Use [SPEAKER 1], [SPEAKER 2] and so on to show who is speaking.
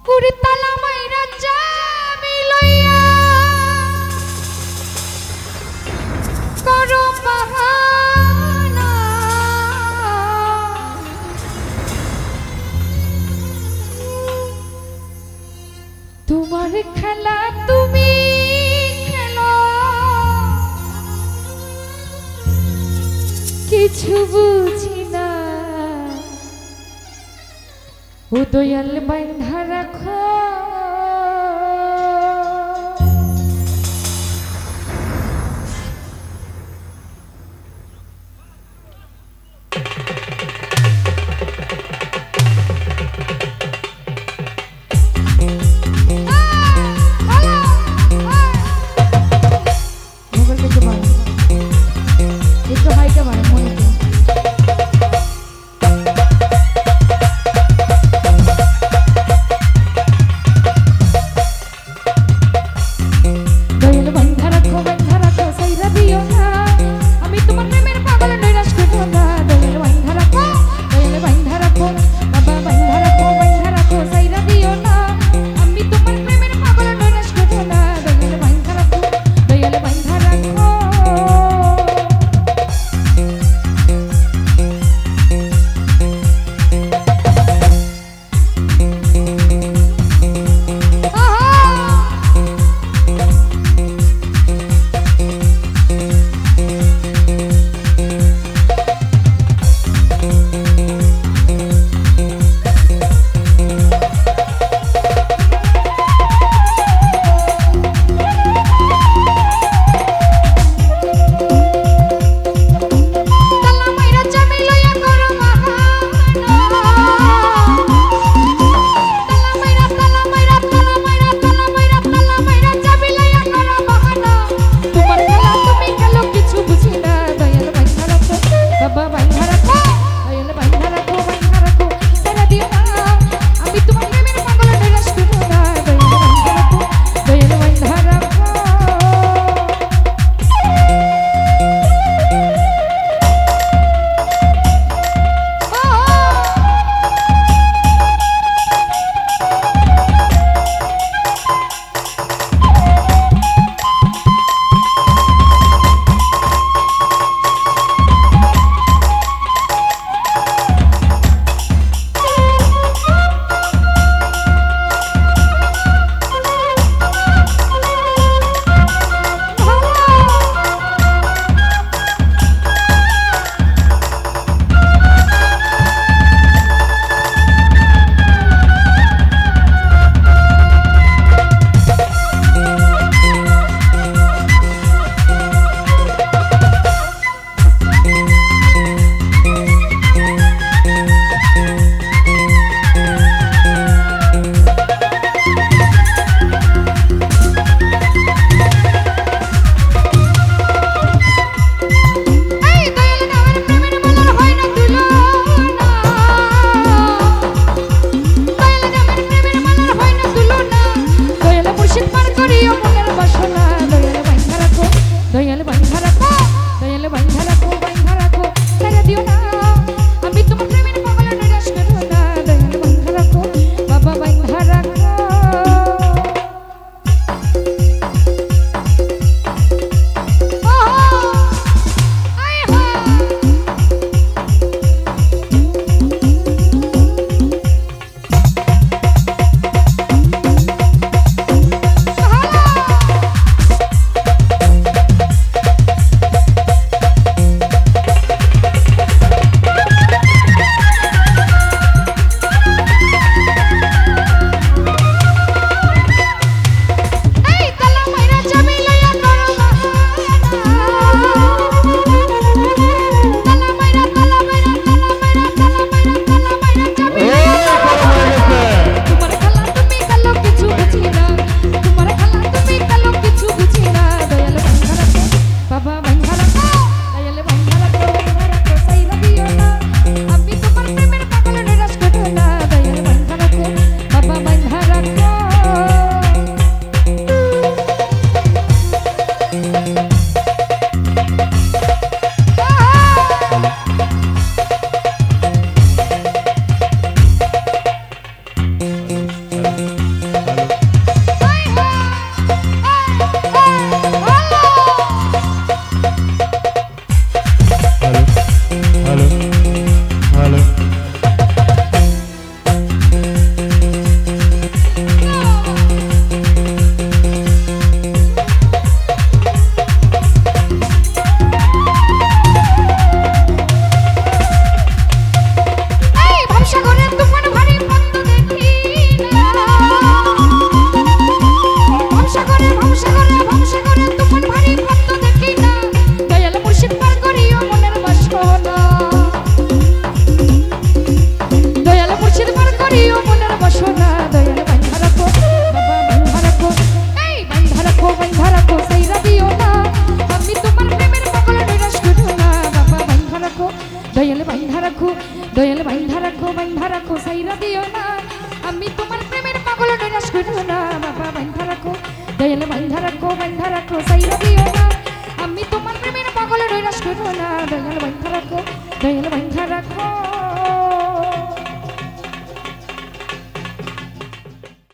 [SPEAKER 1] উড়ে তালা মাইরা যাবি লইয়া করো বাহানা তোমার খেলা তুমি খেলো কিছু বুঝি না ও দয়াল বান্ধা রাখো রাখো বাইন্ধা রাখো সাইরা দিও না আমি তোমার প্রেমের পাগল নৈরাশ করো না বাবা বাইন্ধা রাখো দয়াল বাইন্ধা রাখো দয়াল বাইন্ধা রাখো সাইরা দিও না আমি তোমার প্রেমের পাগল নৈরাশ করো না বাবা বাইন্ধা রাখো দয়াল বাইন্ধা রাখো সাইরা দিও না আমি তোমার প্রেমের পাগল নৈরাশ করো না দয়াল বাইন্ধা রাখো